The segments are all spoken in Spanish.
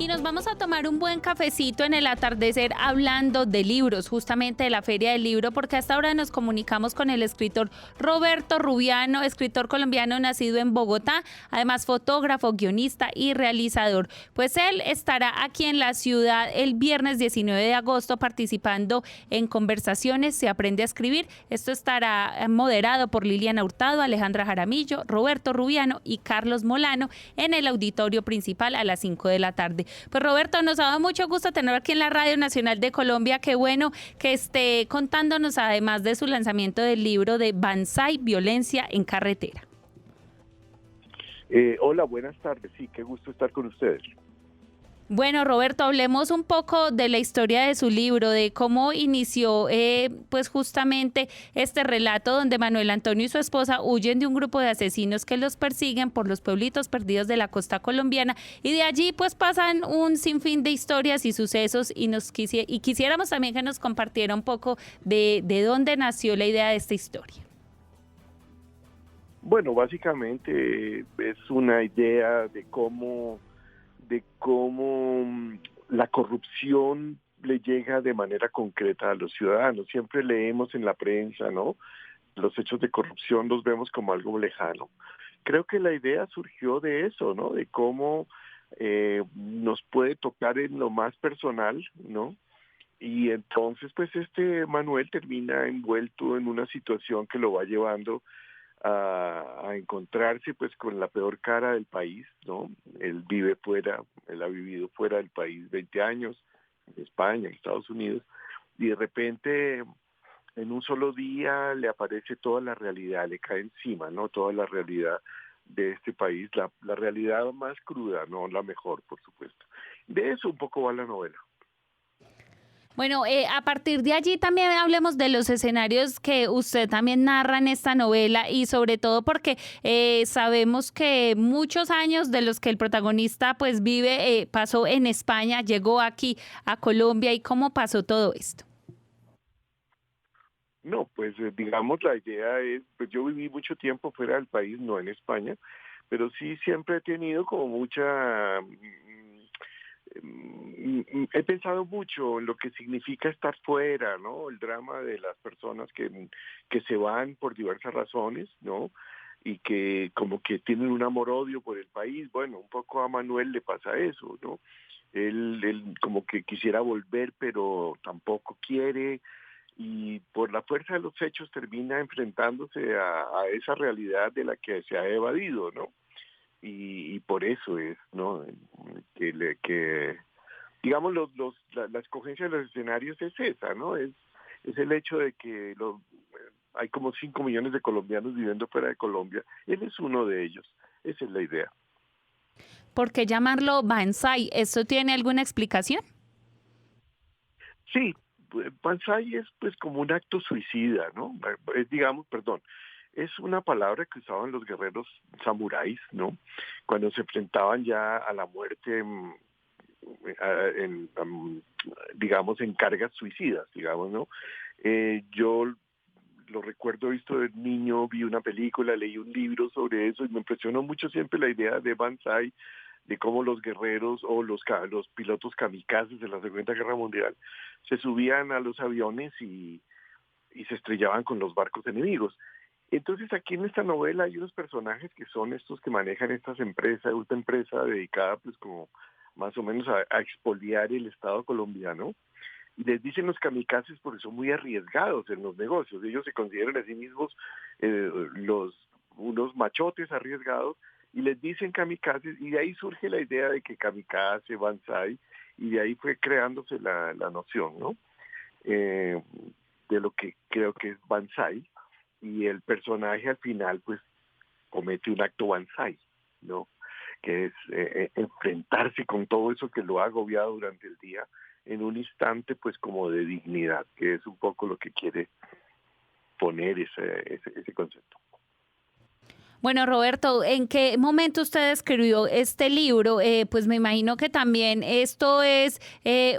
Y nos vamos a tomar un buen cafecito en el atardecer hablando de libros, justamente de la Feria del Libro, porque hasta ahora nos comunicamos con el escritor Roberto Rubiano, escritor colombiano nacido en Bogotá, además fotógrafo, guionista y realizador. Pues él estará aquí en la ciudad el viernes 19 de agosto participando en Conversaciones Se aprende a escribir. Esto estará moderado por Liliana Hurtado, Alejandra Jaramillo, Roberto Rubiano y Carlos Molano en el auditorio principal a las 5 de la tarde. Pues Roberto, nos ha dado mucho gusto tenerlo aquí en la Radio Nacional de Colombia. Qué bueno que esté contándonos además de su lanzamiento del libro de Banzai, Violencia en Carretera. Hola, buenas tardes. Sí, qué gusto estar con ustedes. Bueno, Roberto, hablemos un poco de la historia de su libro, de cómo inició pues justamente este relato donde Manuel Antonio y su esposa huyen de un grupo de asesinos que los persiguen por los pueblitos perdidos de la costa colombiana y de allí pues pasan un sinfín de historias y sucesos y quisiéramos también que nos compartiera un poco de dónde nació la idea de esta historia. Bueno, básicamente es una idea de cómo la corrupción le llega de manera concreta a los ciudadanos. Siempre leemos en la prensa, ¿no? Los hechos de corrupción los vemos como algo lejano. Creo que la idea surgió de eso, ¿no? De cómo nos puede tocar en lo más personal, ¿no? Y entonces, pues Manuel termina envuelto en una situación que lo va llevando a encontrarse pues con la peor cara del país, ¿no? Él ha vivido fuera del país 20 años, en España, en Estados Unidos, y de repente en un solo día le aparece toda la realidad, le cae encima, ¿no? Toda la realidad de este país, la realidad más cruda, no la mejor, por supuesto. De eso un poco va la novela. Bueno, a partir de allí también hablemos de los escenarios que usted también narra en esta novela y sobre todo porque sabemos que muchos años de los que el protagonista pues vive pasó en España, llegó aquí a Colombia y cómo pasó todo esto. No, pues digamos la idea es, pues yo viví mucho tiempo fuera del país, no en España, pero sí siempre he tenido como he pensado mucho en lo que significa estar fuera, ¿no? El drama de las personas que se van por diversas razones, ¿no? Y que como que tienen un amor-odio por el país. Bueno, un poco a Manuel le pasa eso, ¿no? Él como que quisiera volver, pero tampoco quiere, y por la fuerza de los hechos termina enfrentándose a esa realidad de la que se ha evadido, ¿no? Y por eso es, ¿no? Que digamos, la escogencia de los escenarios es esa, ¿no? Es el hecho de que hay como 5 millones de colombianos viviendo fuera de Colombia. Él es uno de ellos. Esa es la idea. ¿Por qué llamarlo Banzai? ¿Eso tiene alguna explicación? Sí, Banzai es pues como un acto suicida, ¿no? Digamos, perdón, es una palabra que usaban los guerreros samuráis, ¿no? Cuando se enfrentaban ya a la muerte digamos, en cargas suicidas, digamos, ¿no? Yo lo recuerdo visto de niño, vi una película, leí un libro sobre eso y me impresionó mucho siempre la idea de Banzai, de cómo los guerreros o los pilotos kamikazes de la Segunda Guerra Mundial se subían a los aviones y se estrellaban con los barcos enemigos. Entonces aquí en esta novela hay unos personajes que son estos que manejan estas empresas, esta empresa dedicada pues como más o menos a expoliar el Estado colombiano, y les dicen los kamikazes porque son muy arriesgados en los negocios. Ellos se consideran a sí mismos unos machotes arriesgados y les dicen kamikazes, y de ahí surge la idea de que kamikaze, banzai, y de ahí fue creándose la noción, ¿no? De lo que creo que es banzai, y el personaje al final pues comete un acto banzai, ¿no? Que es enfrentarse con todo eso que lo ha agobiado durante el día en un instante pues como de dignidad, que es un poco lo que quiere poner ese concepto. Bueno, Roberto, ¿en qué momento usted escribió este libro? Pues me imagino que también esto es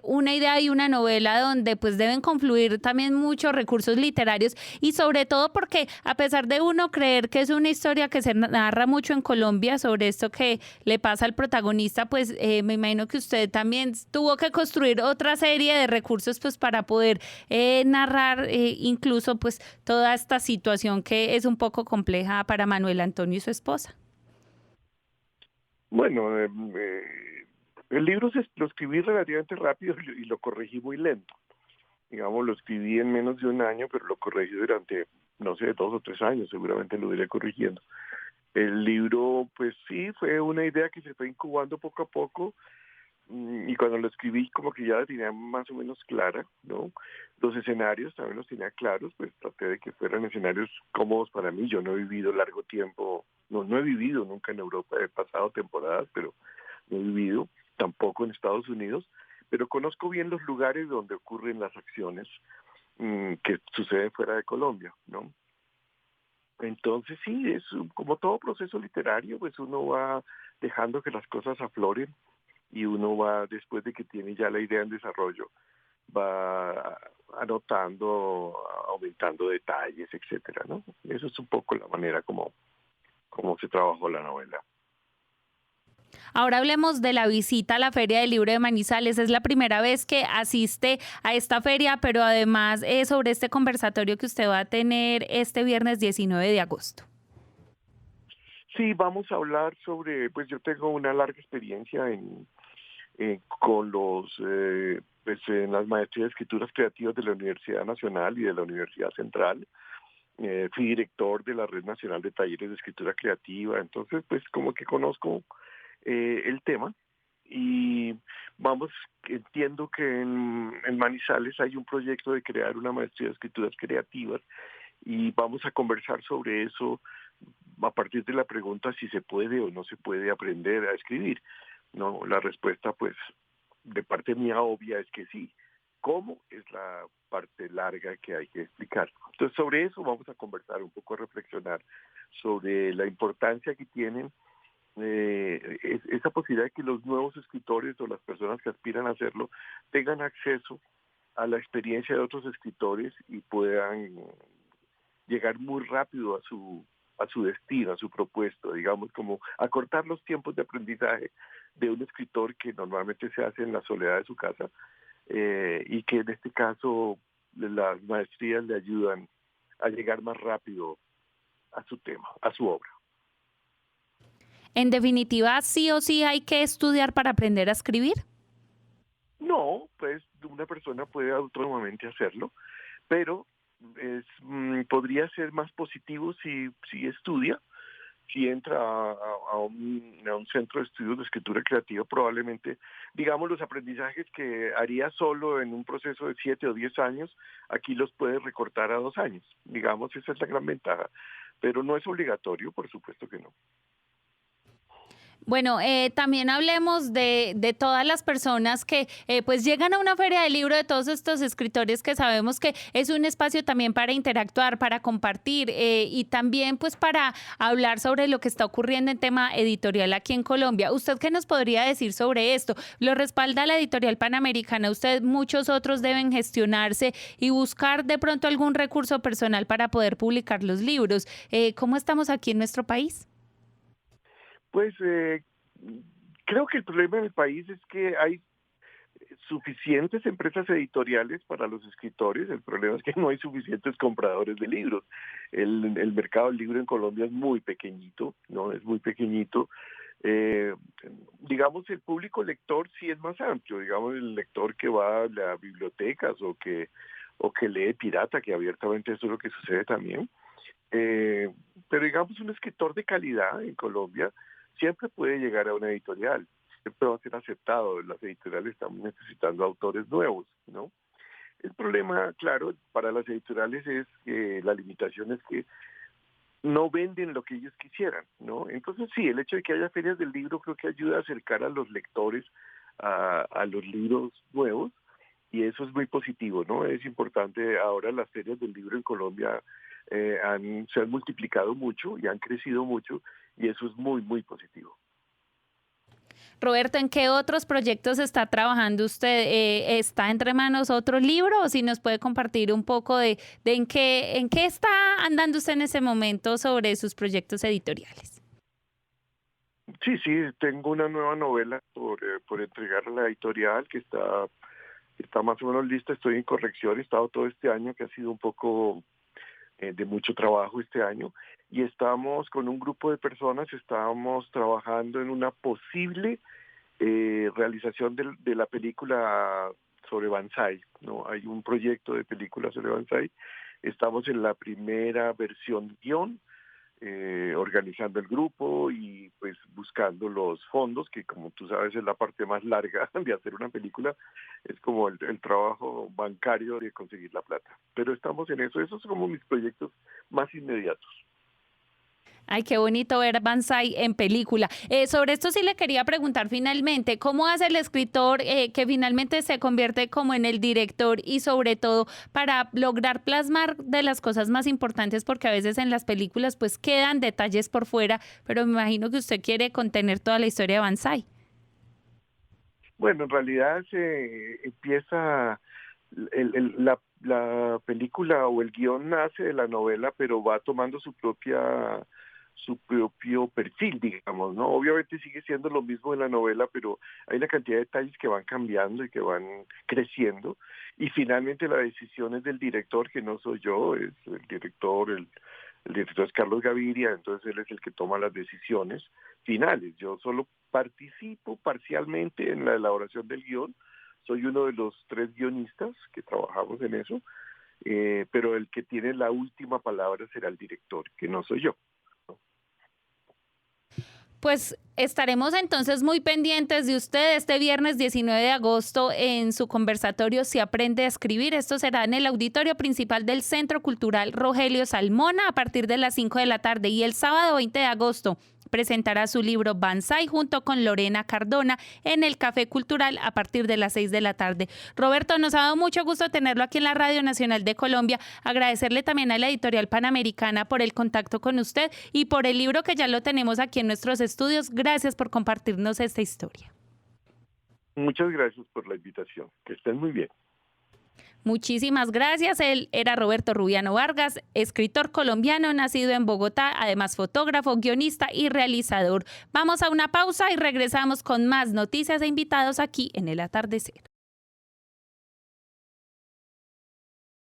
una idea y una novela donde pues deben confluir también muchos recursos literarios y sobre todo porque a pesar de uno creer que es una historia que se narra mucho en Colombia sobre esto que le pasa al protagonista, pues me imagino que usted también tuvo que construir otra serie de recursos pues para poder narrar incluso pues toda esta situación que es un poco compleja para Manuel Antonio y su esposa. Bueno, el libro lo escribí relativamente rápido y lo corregí muy lento. Digamos, lo escribí en menos de un año, pero lo corregí durante, no sé, 2 o 3 años, seguramente lo iré corrigiendo. El libro, pues sí, fue una idea que se fue incubando poco a poco. Y cuando lo escribí como que ya la tenía más o menos clara, ¿no? Los escenarios también los tenía claros, pues traté de que fueran escenarios cómodos para mí. Yo no he vivido largo tiempo, no he vivido nunca en Europa, he pasado temporadas, pero no he vivido tampoco en Estados Unidos, pero conozco bien los lugares donde ocurren las acciones que suceden fuera de Colombia, ¿no? Entonces sí, como todo proceso literario, pues uno va dejando que las cosas afloren y uno va, después de que tiene ya la idea en desarrollo, va anotando, aumentando detalles, etcétera, ¿no? Eso es un poco la manera como se trabajó la novela. Ahora hablemos de la visita a la Feria del Libro de Manizales. Es la primera vez que asiste a esta feria, pero además sobre este conversatorio que usted va a tener este viernes 19 de agosto. Sí, vamos a hablar sobre, pues yo tengo una larga experiencia con pues en las maestrías de escrituras creativas de la Universidad Nacional y de la Universidad Central. Fui director de la Red Nacional de Talleres de Escritura Creativa, entonces pues como que conozco el tema y entiendo que en Manizales hay un proyecto de crear una maestría de escrituras creativas y vamos a conversar sobre eso a partir de la pregunta si se puede o no se puede aprender a escribir. No, la respuesta pues de parte mía obvia es que sí. ¿Cómo? Es la parte larga que hay que explicar. Entonces sobre eso vamos a conversar un poco, a reflexionar sobre la importancia que tienen esa posibilidad de que los nuevos escritores o las personas que aspiran a hacerlo tengan acceso a la experiencia de otros escritores y puedan llegar muy rápido a su destino, a su propuesto, digamos, como acortar los tiempos de aprendizaje de un escritor que normalmente se hace en la soledad de su casa y que en este caso las maestrías le ayudan a llegar más rápido a su tema, a su obra. En definitiva, sí o sí hay que estudiar para aprender a escribir. No, pues una persona puede autónomamente hacerlo, pero podría ser más positivo si estudia, si entra a un centro de estudios de escritura creativa, probablemente, digamos, los aprendizajes que haría solo en un proceso de 7 o 10 años, aquí los puede recortar a 2 años. Digamos, esa es la gran ventaja, pero no es obligatorio, por supuesto que no. Bueno, también hablemos de todas las personas que pues llegan a una feria de libro, de todos estos escritores que sabemos que es un espacio también para interactuar, para compartir y también pues para hablar sobre lo que está ocurriendo en tema editorial aquí en Colombia. ¿Usted qué nos podría decir sobre esto? ¿Lo respalda la editorial Panamericana? ¿Usted, muchos otros deben gestionarse y buscar de pronto algún recurso personal para poder publicar los libros? ¿Cómo estamos aquí en nuestro país? Pues creo que el problema en el país es que hay suficientes empresas editoriales para los escritores. El problema es que no hay suficientes compradores de libros. El mercado del libro en Colombia es muy pequeñito, ¿no? Es muy pequeñito. Eh, digamos, el público lector sí es más amplio. Digamos, el lector que va a las bibliotecas o que lee pirata, que abiertamente eso es lo que sucede también. Eh, pero digamos, un escritor de calidad en Colombia siempre puede llegar a una editorial, siempre va a ser aceptado. Las editoriales están necesitando autores nuevos, ¿no? El problema, claro, para las editoriales es que la limitación es que no venden lo que ellos quisieran, ¿no? Entonces sí, el hecho de que haya ferias del libro creo que ayuda a acercar a los lectores a los libros nuevos y eso es muy positivo, ¿no? Es importante ahora las ferias del libro en Colombia se han multiplicado mucho y han crecido mucho y eso es muy, muy positivo. Roberto, ¿en qué otros proyectos está trabajando usted? ¿Está entre manos otro libro? O si nos puede compartir un poco de en qué está andando usted en ese momento sobre sus proyectos editoriales. Sí, sí, tengo una nueva novela por entregar a la editorial que está más o menos lista. Estoy en corrección, he estado todo este año que ha sido un poco de mucho trabajo este año y estamos con un grupo de personas, estamos trabajando en una posible realización de la película sobre Banzai, ¿no? Hay un proyecto de película sobre Banzai, estamos en la primera versión guión, organizando el grupo y pues buscando los fondos, que como tú sabes es la parte más larga de hacer una película, es como el trabajo bancario de conseguir la plata. Pero estamos en eso, esos son como mis proyectos más inmediatos. Ay, qué bonito ver Banzai en película. Sobre esto sí le quería preguntar finalmente, ¿cómo hace el escritor que finalmente se convierte como en el director y sobre todo para lograr plasmar de las cosas más importantes? Porque a veces en las películas pues quedan detalles por fuera, pero me imagino que usted quiere contener toda la historia de Banzai. Bueno, en realidad se empieza, la película o el guión nace de la novela, pero va tomando su propio perfil, digamos, ¿no? Obviamente sigue siendo lo mismo de la novela, pero hay una cantidad de detalles que van cambiando y que van creciendo. Y finalmente la decisión es del director, que no soy yo, es el director es Carlos Gaviria, entonces él es el que toma las decisiones finales. Yo solo participo parcialmente en la elaboración del guión, soy uno de los 3 guionistas que trabajamos en eso, pero el que tiene la última palabra será el director, que no soy yo. Pues estaremos entonces muy pendientes de usted este viernes 19 de agosto en su conversatorio Si aprende a escribir. Esto será en el auditorio principal del Centro Cultural Rogelio Salmona a partir de las 5 de la tarde. Y el sábado 20 de agosto presentará su libro Banzai junto con Lorena Cardona en el Café Cultural a partir de las 6 de la tarde. Roberto, nos ha dado mucho gusto tenerlo aquí en la Radio Nacional de Colombia. Agradecerle también a la Editorial Panamericana por el contacto con usted y por el libro que ya lo tenemos aquí en nuestros estudios. Gracias por compartirnos esta historia. Muchas gracias por la invitación. Que estén muy bien. Muchísimas gracias. Él era Roberto Rubiano Vargas, escritor colombiano nacido en Bogotá, además fotógrafo, guionista y realizador. Vamos a una pausa y regresamos con más noticias e invitados aquí en El Atardecer.